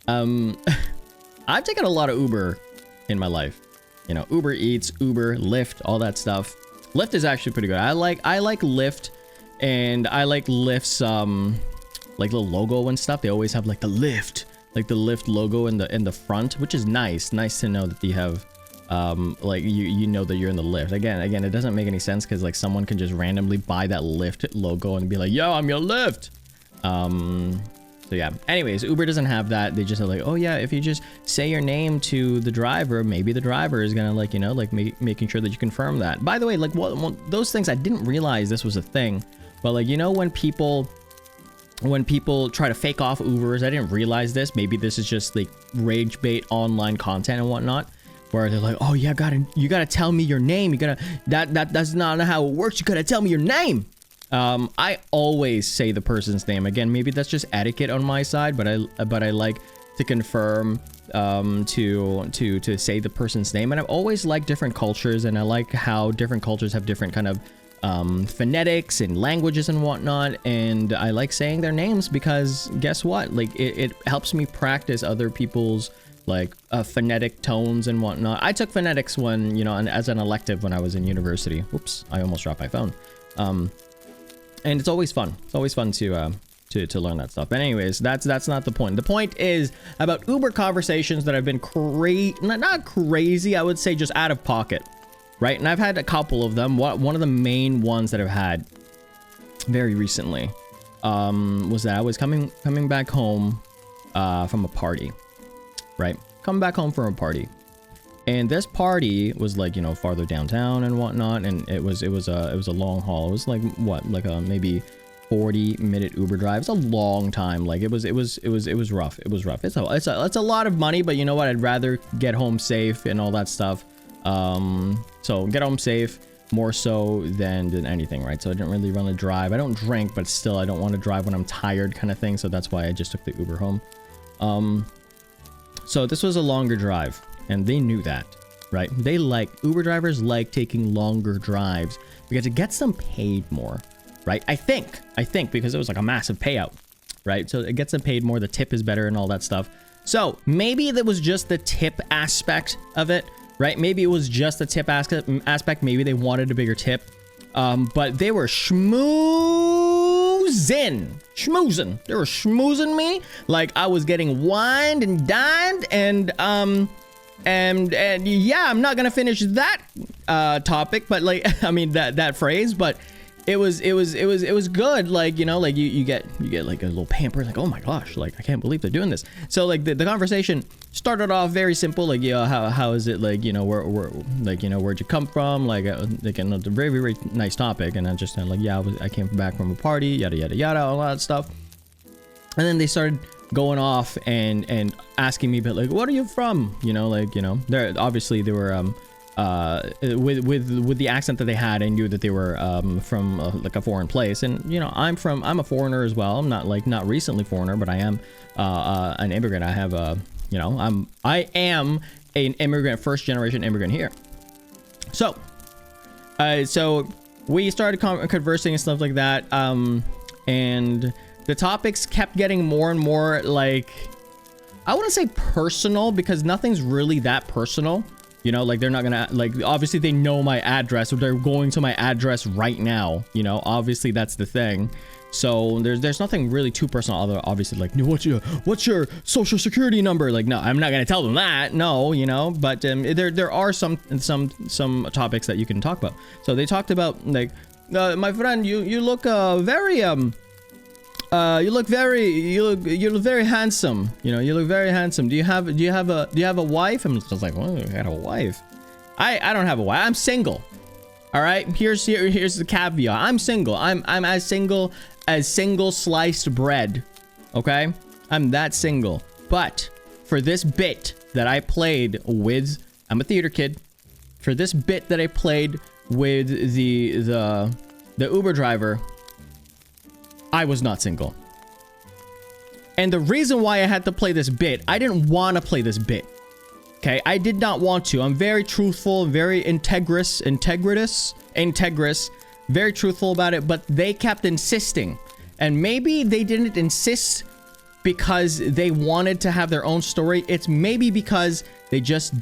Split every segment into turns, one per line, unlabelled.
I've taken a lot of Uber in my life. You know, Uber Eats, Uber, Lyft, all that stuff. Lyft is actually pretty good. I like Lyft, and I like Lyft's like little logo and stuff. They always have like the Lyft logo in the front, which is nice. Nice to know that they have like you know that you're in the Lyft. Again, it doesn't make any sense because like someone can just randomly buy that Lyft logo and be like, yo, I'm your Lyft. So yeah, anyways, Uber doesn't have that. They just are like, oh yeah, if you just say your name to the driver, maybe the driver is gonna like, you know, like making sure that you confirm that. By the way, like those things, I didn't realize this was a thing, but like, you know, when people try to fake off Ubers, I didn't realize this. Maybe this is just like rage bait online content and whatnot, where they're like, oh yeah, you gotta tell me your name. That's not how it works. You gotta tell me your name. I always say the person's name. Again, maybe that's just etiquette on my side, but I like to confirm to say the person's name. And I've always liked different cultures, and I like how different cultures have different kind of phonetics and languages and whatnot, and I like saying their names because guess what, like it helps me practice other people's like phonetic tones and whatnot. I took phonetics when, you know, as an elective when I was in university. Whoops, I almost dropped my phone. And it's always fun. It's always fun to learn that stuff. But anyways, that's not the point. The point is about Uber conversations that have been not crazy, I would say just out of pocket, right? And I've had a couple of them. One of the main ones that I've had very recently was that I was coming back home from a party, right? Coming back home from a party. And this party was like, you know, farther downtown and whatnot, and it was a long haul. It was like what, like a maybe 40-minute Uber drive. It's a long time. Like it was rough. It was rough. It's a lot of money, but you know what? I'd rather get home safe and all that stuff. So get home safe more so than anything, right? So I didn't really want to drive. I don't drink, but still I don't want to drive when I'm tired, kind of thing. So that's why I just took the Uber home. So this was a longer drive. And they knew that, right? Uber drivers like taking longer drives because it gets them paid more, right? I think because it was like a massive payout, right? So it gets them paid more. The tip is better and all that stuff. So maybe that was just the tip aspect of it, right? Maybe it was just the tip aspect. Maybe they wanted a bigger tip. But they were schmoozing. They were schmoozing me like I was getting wined and dined, and yeah, I'm not gonna finish that topic, but like I mean that phrase, but it was good. Like, you know, like you get like a little pamper, like, oh my gosh, like I can't believe they're doing this. So like the conversation started off very simple, like, yeah, how is it, like, you know, where like, you know, where'd you come from, like a very, very nice topic. And I just kind of like, yeah, I came back from a party, yada yada yada, all that stuff. And then they started going off and asking me, but like, what are you from? You know, like, you know, they were with the accent that they had, I knew that they were from like a foreign place. And you know, I'm a foreigner as well. I'm not recently foreigner, but I am an immigrant. I have you know, I am an immigrant, first generation immigrant here. So we started conversing and stuff like that, and the topics kept getting more and more, like, I wouldn't say personal, because nothing's really that personal. You know, like, they're not gonna, like, obviously they know my address, or they're going to my address right now. You know, obviously that's the thing. So there's nothing really too personal, other obviously like, what's your social security number? Like, no, I'm not gonna tell them that. No, you know, but there are some topics that you can talk about. So they talked about, like, my friend, you look very you look very handsome. You know, you look very handsome. Do you have a wife? I'm just like, well, I got a wife. I don't have a wife. I'm single. All right. Here's the caveat. I'm single. I'm as single as single sliced bread. Okay. I'm that single. But for this bit that I played with, I'm a theater kid. For this bit that I played with the Uber driver, I was not single. And the reason why I had to play this bit, I didn't want to play this bit. Okay, I did not want to. I'm very truthful, very integrous, very truthful about it, but they kept insisting. And maybe they didn't insist because they wanted to have their own story. It's maybe because they just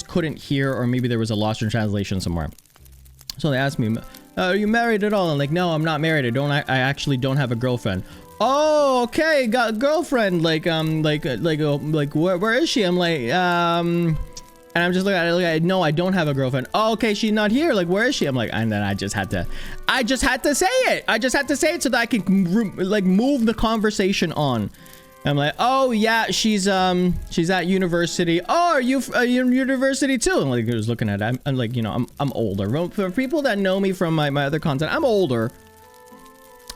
couldn't hear, or maybe there was a lost in translation somewhere. So they asked me, are you married at all? I'm like, no, I'm not married. I actually don't have a girlfriend. Oh, okay, got a girlfriend. Like where is she? I'm like, and I'm just like, no, I don't have a girlfriend. Oh, okay, she's not here. Like, where is she? I'm like, and then I just had to say it. I just had to say it so that I can like move the conversation on. I'm like, oh yeah, she's at university. Oh, are you in university too? I'm like, I was looking at it. I'm like, you know, I'm older. For people that know me from my other content, I'm older.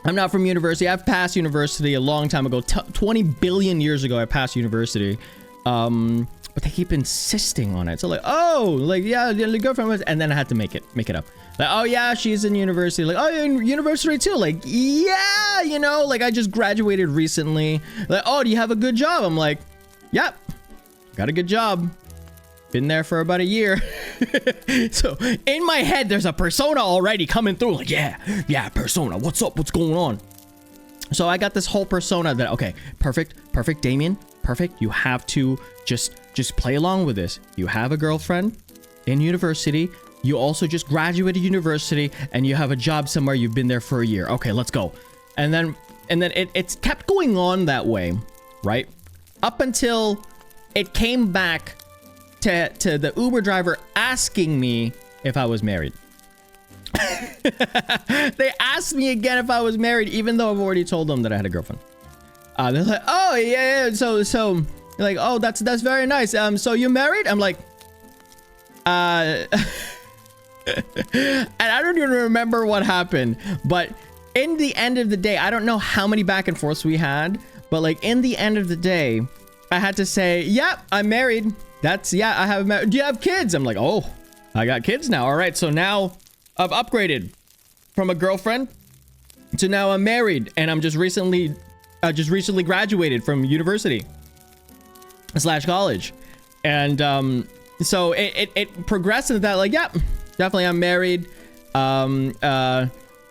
I'm not from university. I've passed university a long time ago. 20 billion years ago, I passed university. But they keep insisting on it. So like, oh, like, yeah, the girlfriend was, and then I had to make it up. Like, oh yeah, she's in university. Like, oh, you're in university too. Like, yeah, you know, like I just graduated recently. Like, oh, do you have a good job? I'm like, yep, got a good job. Been there for about a year. So in my head, there's a persona already coming through. Like, yeah, persona. What's up? What's going on? So I got this whole persona that, okay, perfect, Damien, perfect. You have to just play along with this. You have a girlfriend in university. You also just graduated university and you have a job somewhere. You've been there for a year. Okay, let's go. And then it's kept going on that way, right? Up until it came back to the Uber driver asking me if I was married. They asked me again if I was married, even though I've already told them that I had a girlfriend. They're like, oh yeah. So like, oh, that's very nice. So you married? I'm like, and I don't even remember what happened, but in the end of the day, I don't know how many back and forths we had, but like in the end of the day, I had to say, yeah, I'm married. I have married. Do you have kids? I'm like, oh, I got kids now. All right. So now I've upgraded from a girlfriend to now I'm married, and I'm just recently graduated from university / college. And so it progressed into that, like, yeah, definitely I'm married.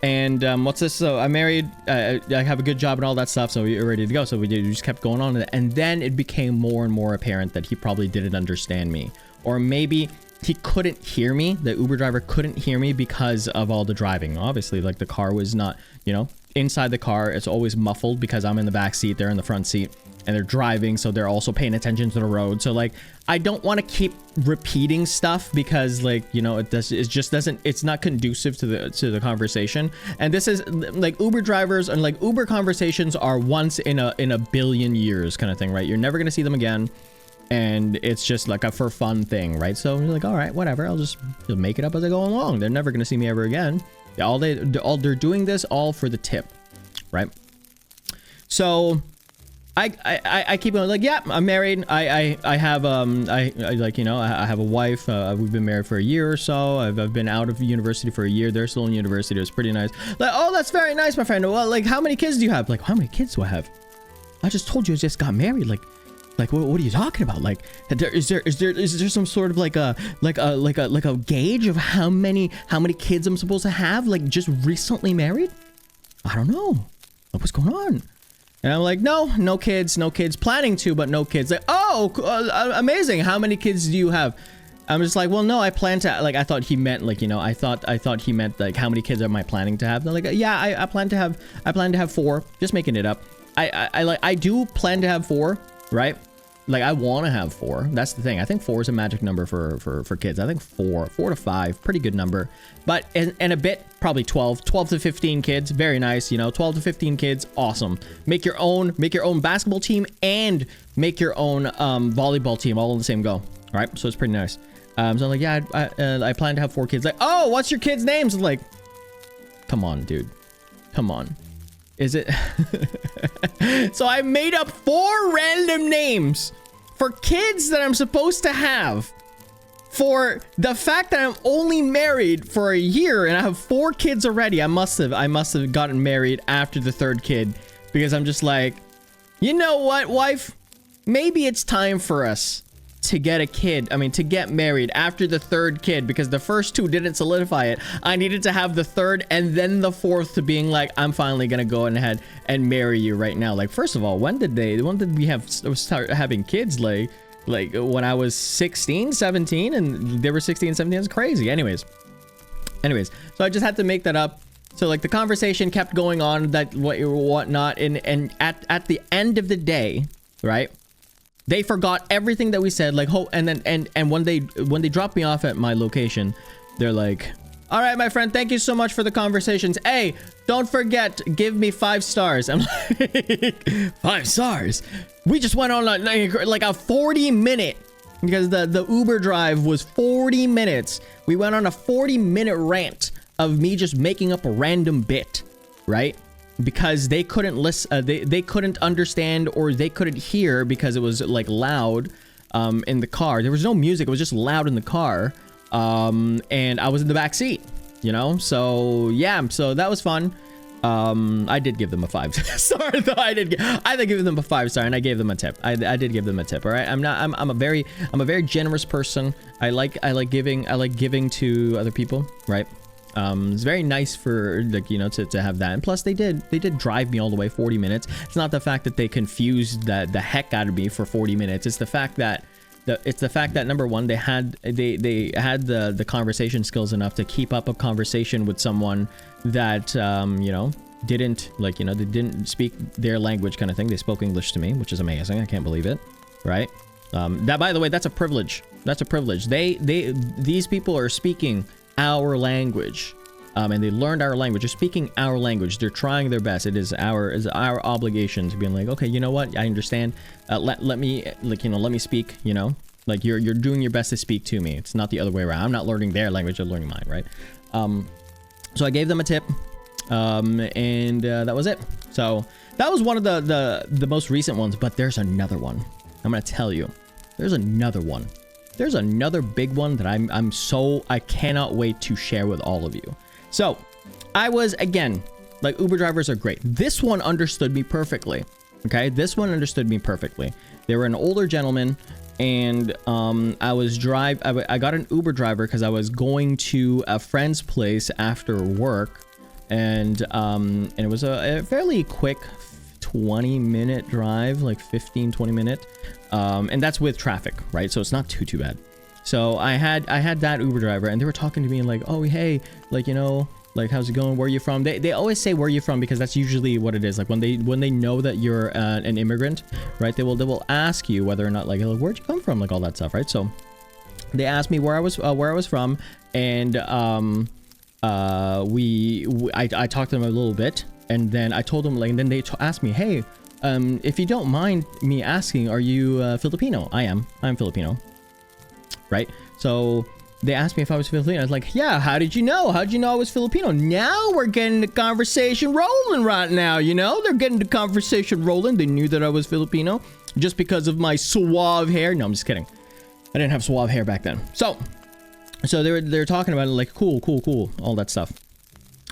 What's this? So I'm married, I have a good job and all that stuff, so we're ready to go. So we just kept going on, and then it became more and more apparent that he probably didn't understand me, or maybe he couldn't hear me. The Uber driver couldn't hear me because of all the driving. Obviously, like, the car was not, you know, inside the car, it's always muffled because I'm in the back seat, they're in the front seat, and they're driving, so they're also paying attention to the road. So like, I don't want to keep repeating stuff because, like, you know, it's not conducive to the conversation. And this is like, Uber drivers and like Uber conversations are once in a billion years kind of thing, right? You're never gonna see them again, and it's just like a for fun thing, right? So you're like, all right, whatever, I'll just make it up as I go along. They're never gonna see me ever again. They're doing this all for the tip, right? So I keep going, like, yeah, I'm married. I have like, you know, I have a wife. We've been married for a year or so. I've been out of university for a year. They're still in university. It was pretty nice. Like, oh, that's very nice, my friend. Well, like, how many kids do you have? Like, how many kids do I have? I just told you I just got married. Like what are you talking about? Like, is there some sort of like a gauge of how many kids I'm supposed to have? Like, just recently married? I don't know. What's going on? And I'm like, no kids, planning to, but no kids. Like, oh, amazing. How many kids do you have? I'm just like, well, no, I plan to, like, I thought he meant, like, you know, I thought he meant, like, how many kids am I planning to have? They're like, yeah, I plan to have 4, just making it up. I do plan to have 4, right? Like, I want to have 4. That's the thing. I think 4 is a magic number for kids. I think 4 to 5, pretty good number. But in a bit, probably 12 to 15 kids. Very nice, you know, 12 to 15 kids. Awesome. Make your own basketball team and make your own volleyball team all in the same go. All right, so it's pretty nice. So I'm like, yeah, I plan to have 4 kids. Like, oh, what's your kids' names? Like, come on, dude. Come on. Is it? So I made up 4 random names for kids that I'm supposed to have, for the fact that I'm only married for a year and I have 4 kids already. I must have gotten married after the 3rd kid, because I'm just like, you know what, wife? Maybe it's time for us to get a kid, I mean, to get married after the third kid, because the first two didn't solidify it. I needed to have the third and then the fourth to being like, I'm finally gonna go ahead and marry you right now. Like, first of all, when did we start having kids? Like when I was 16, 17, and they were 16, 17. It's crazy. Anyways, so I just had to make that up. So like the conversation kept going on, that whatnot, and at the end of the day, right? They forgot everything that we said, like, and when they dropped me off at my location, they're like, all right, my friend, thank you so much for the conversations. Hey, don't forget, give me 5 stars. I'm like, 5 stars? We just went on like a 40-minute, because the Uber drive was 40 minutes. We went on a 40-minute rant of me just making up a random bit, right? Because they couldn't listen, they couldn't understand, or they couldn't hear because it was like loud in the car. There was no music, it was just loud in the car. And I was in the back seat, you know? So yeah, so that was fun. I did give them a 5 star though. I did give them a 5 star, and I gave them a tip. I did give them a tip. All right. I'm a very generous person. I like giving to other people, right? It's very nice for, like, you know, to have that. And plus they did drive me all the way 40 minutes. It's not the fact that they confused the heck out of me for 40 minutes. It's the fact that number one, they had the conversation skills enough to keep up a conversation with someone that you know, didn't, like, you know, they didn't speak their language kind of thing. They spoke English to me, which is amazing. I can't believe it, right? That, by the way, that's a privilege. That's a privilege. These people are speaking our language, and they learned our language. They're speaking our language. They're trying their best. It is our obligation to be like, okay, you know what? I understand. Let me, like, you know, let me speak. You know, like you're doing your best to speak to me. It's not the other way around. I'm not learning their language. They're learning mine, right? So I gave them a tip, and that was it. So that was one of the most recent ones. But there's another one. I'm gonna tell you. There's another one. There's another big one that I cannot wait to share with all of you. So I was, again, like, Uber drivers are great. This one understood me perfectly. Okay, this one understood me perfectly. They were an older gentleman, and I got an Uber driver because I was going to a friend's place after work, and it was a fairly quick 20-minute drive, like 15-20 minute, and that's with traffic, right? So it's not too bad. So I had that Uber driver, and they were talking to me like, oh, hey, like, you know, like, how's it going? Where are you from? They always say where are you from, because that's usually what it is. Like when they know that you're an immigrant, right? They will ask you whether or not, like, where'd you come from, like all that stuff, right? So they asked me where I was from, and I talked to them a little bit. And then I told them, like, and then they asked me, hey, if you don't mind me asking, are you Filipino? I'm Filipino, right? So they asked me if I was Filipino. I was like, yeah, how did you know? How did you know I was Filipino? Now we're getting the conversation rolling right now, you know? They're getting the conversation rolling. They knew that I was Filipino just because of my suave hair. No, I'm just kidding. I didn't have suave hair back then. So they're talking about it, like, cool, all that stuff.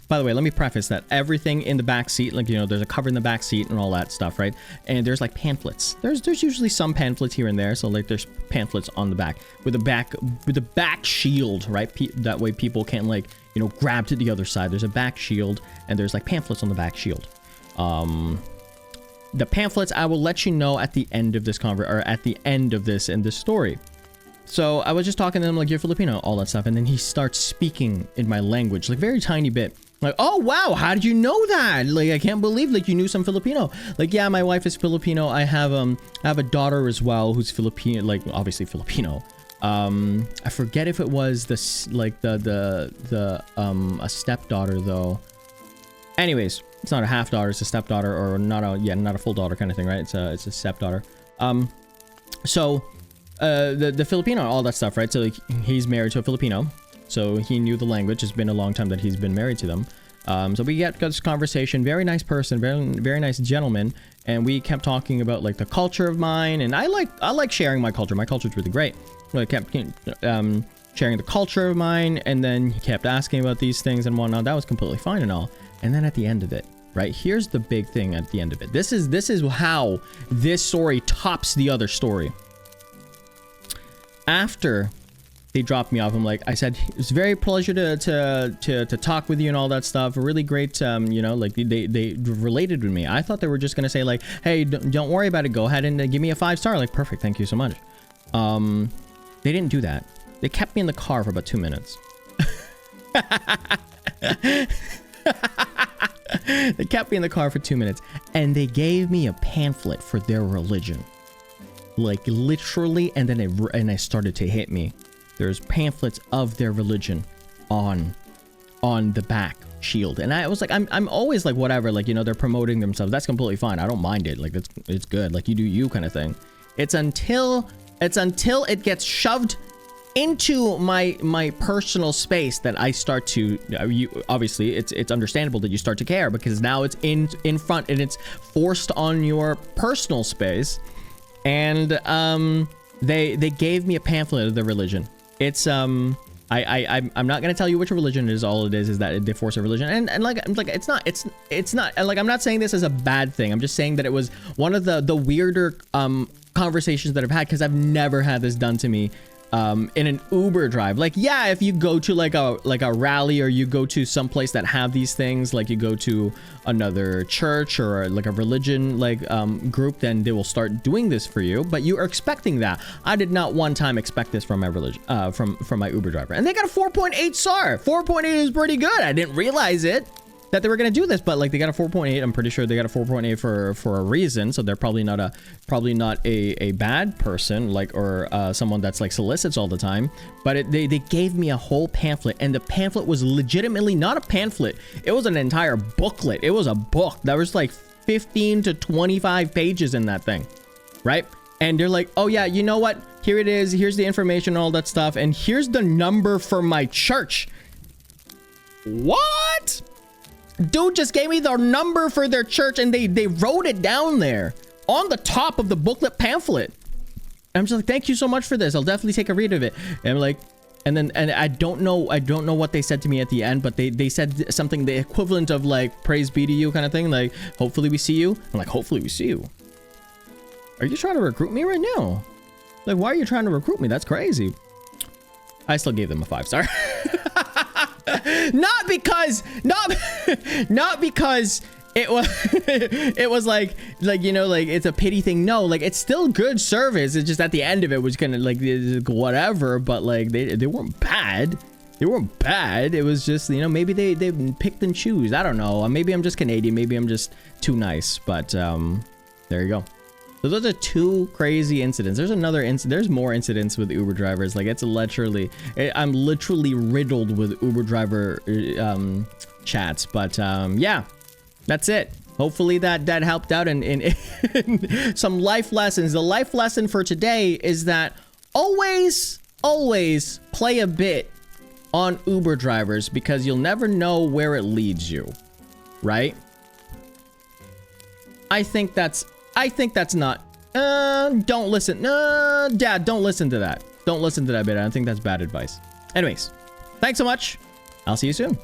By the way, let me preface that everything in the back seat, like, you know, there's a cover in the back seat and all that stuff, right? And there's like pamphlets. There's usually some pamphlets here and there. So like there's pamphlets on the back with the back shield, right? That way people can't, like, you know, grab to the other side. There's a back shield, and there's like pamphlets on the back shield. The pamphlets I will let you know at the end of this at the end of this in this story. So I was just talking to him like, you're Filipino, all that stuff, and then he starts speaking in my language, like very tiny bit. Like, oh wow, how did you know that? Like, I can't believe, like, you knew some Filipino. Like, yeah, my wife is Filipino. I have a daughter as well who's Filipino, like, obviously Filipino. I forget if it was a stepdaughter though. Anyways, it's not a half daughter, it's a stepdaughter, or not a full daughter kind of thing, right? It's a stepdaughter. So the Filipino, all that stuff, right? So like, he's married to a Filipino. So he knew the language. It's been a long time that he's been married to them. So we got this conversation. Very nice person, very nice gentleman. And we kept talking about like the culture of mine. And I like sharing my culture. My culture is really great. I kept sharing the culture of mine. And then he kept asking about these things and whatnot. That was completely fine and all. And then at the end of it, right? Here's the big thing at the end of it. This is how this story tops the other story. after they dropped me off, I said, it's very pleasure to talk with you and all that stuff. Really great, you know, like they related with me. I thought they were just gonna say like, hey, don't worry about it. Go ahead and give me a 5-star. Like, perfect. Thank you so much. They didn't do that. They kept me in the car for about 2 minutes. They kept me in the car for 2 minutes, and they gave me a pamphlet for their religion. Like, literally, and then it started to hit me. There's pamphlets of their religion on the back shield, and I was like, I'm always like, whatever, like, you know, they're promoting themselves. That's completely fine. I don't mind it. Like, it's good. Like, you do you kind of thing. It's until it gets shoved into my personal space that I start to, obviously it's understandable that you start to care, because now it's in front and it's forced on your personal space. And they gave me a pamphlet of their religion. It's I'm not gonna tell you which religion it is. All it is that they force a religion, and like it's not like, I'm not saying this as a bad thing. I'm just saying that it was one of the weirder conversations that I've had, because I've never had this done to me in an Uber drive. Like, yeah, if you go to like a rally, or you go to some place that have these things, like you go to another church or like a religion group, then they will start doing this for you. But you are expecting that. I did not one time expect this from my religion, from my Uber driver, and they got a 4.8 star. 4.8 is pretty good. I didn't realize it, that they were gonna do this, but like, they got a 4.8. I'm pretty sure they got a 4.8 for a reason. So they're probably not a bad person, like, or someone that's like solicits all the time. But they gave me a whole pamphlet, and the pamphlet was legitimately not a pamphlet. It was an entire booklet. It was a book. There was like 15 to 25 pages in that thing, right? And they're like, oh yeah, you know what? Here it is. Here's the information, all that stuff, and here's the number for my church. What? Dude just gave me the number for their church, and they wrote it down there on the top of the booklet pamphlet. I'm just like, thank you so much for this. I'll definitely take a read of it. And I'm like, and I don't know what they said to me at the end, but they said something the equivalent of like, praise be to you kind of thing. Like, hopefully we see you. I'm like, hopefully we see you. Are you trying to recruit me right now? Like, why are you trying to recruit me? That's crazy. I still gave them a 5-star. not because it was like you know, like, it's a pity thing. No, like, it's still good service. It's just at the end of it was kind of like whatever, but like, they weren't bad. They weren't bad. It was just, you know, maybe they picked and choose. I don't know. Maybe I'm just Canadian. Maybe I'm just too nice. But there you go. So those are 2 crazy incidents. There's another incident. There's more incidents with Uber drivers. Like, it's literally, I'm literally riddled with Uber driver chats. But yeah, that's it. Hopefully that helped out in some life lessons. The life lesson for today is that always play a bit on Uber drivers, because you'll never know where it leads you, right? I think that's not, don't listen. Dad, don't listen to that. Don't listen to that bit. I don't think that's bad advice. Anyways, thanks so much. I'll see you soon.